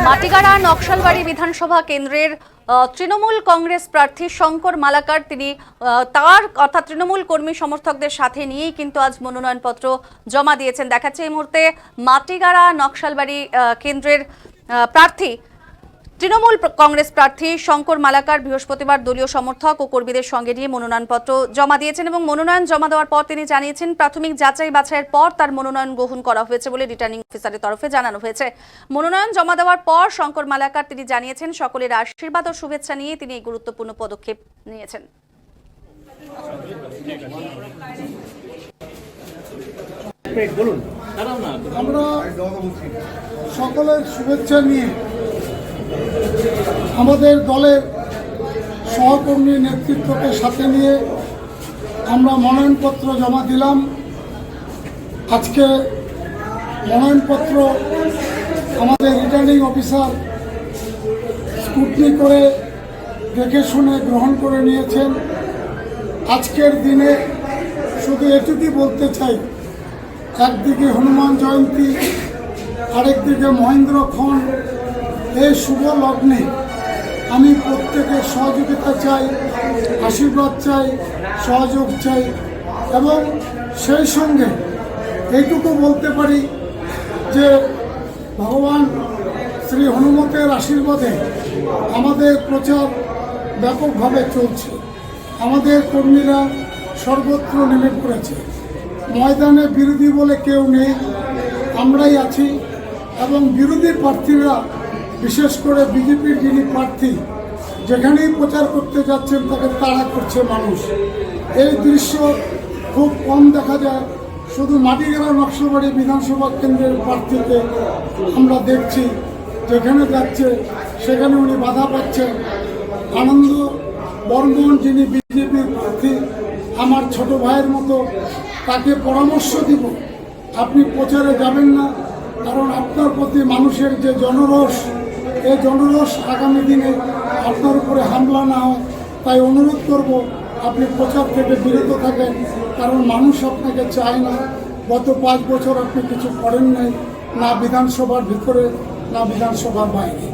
মাটিগাড়া নকশালবাড়ি বিধানসভা কেন্দ্রের তৃণমূল কংগ্রেস প্রার্থী শঙ্কর মালাকার তিনি তার অর্থাৎ তৃণমূল কর্মী সমর্থকদের সাথে নিয়েই কিন্তু আজ মনোনয়নপত্র জমা দিয়েছেন। দেখাচ্ছে এই মুহূর্তে মাটিগাড়া নকশালবাড়ি কেন্দ্রের প্রার্থী তৃণমূল কংগ্রেস প্রার্থী শঙ্কর মালাকার বৃহস্পতিবার দলীয় সমর্থক ও কর্মীদের সঙ্গে নিয়ে মনোনয়নপত্র জমা দিয়েছেন এবং মনোনয়ন জমা দেওয়ার পর তিনি জানিয়েছেন প্রাথমিক যাচাই বাছাইয়ের পর তার মনোনয়ন গ্রহণ করা হয়েছে বলে রিটার্নিং অফিসারের তরফে জানানো হয়েছে। মনোনয়ন জমা দেওয়ার পর শঙ্কর মালাকার তিনি জানিয়েছেন সকলের আশীর্বাদ ও শুভেচ্ছা নিয়ে তিনি এই গুরুত্বপূর্ণ পদক্ষেপ নিয়েছেন। আমরা সকলের শুভেচ্ছা নিয়ে আমাদের দলের সহকর্মী নেতৃত্বকে সাথে নিয়ে আমরা মনোনয়নপত্র জমা দিলাম। আজকে মনোনয়নপত্র আমাদের রিটার্নিং অফিসার স্ক্রুটনি করে দেখে শুনে গ্রহণ করে নিয়েছেন। আজকের দিনে শুধু এটুকুই বলতে চাই, একদিকে হনুমান জয়ন্তী, আরেকদিকে মহেন্দ্রক্ষণ, এই শুভ লগ্নে আমি প্রত্যেকের সহযোগিতা চাই, আশীর্বাদ চাই, সহযোগ চাই এবং সেই সঙ্গে এইটুকু বলতে পারি যে ভগবান শ্রী হনুমতের আশীর্বাদে আমাদের প্রচার ব্যাপকভাবে চলছে। আমাদের কর্মীরা সর্বত্র নেমে পড়েছে। ময়দানে বিরোধী বলে কেউ নেই, আমরাই আছি এবং বিরোধী প্রার্থীরা বিশেষ করে বিজেপির যিনি প্রার্থী যেখানেই প্রচার করতে যাচ্ছেন তাকে তাড়া করছে মানুষ। এই দৃশ্য খুব কম দেখা যায়। শুধু মাটিগাড়া নকশালবাড়ি বিধানসভা কেন্দ্রের প্রার্থীকে আমরা দেখছি, যেখানে যাচ্ছে সেখানে উনি বাধা পাচ্ছেন। আনন্দ বর্মন যিনি বিজেপির প্রার্থী, আমার ছোট ভাইয়ের মতো, তাকে পরামর্শ দিব আপনি প্রচারে যাবেন না, কারণ আপনার প্রতি মানুষের যে জনরোষ, এই জনরোষ আগামী দিনে আপনার উপরে হামলা না হয়। তাই অনুরোধ করব আপনি প্রচার থেকে বিরত থাকেন, কারণ মানুষ আপনাকে চায় না। গত 5 বছর আপনি কিছু করেন নাই, না বিধানসভার ভিতরে না বিধানসভার বাইরে।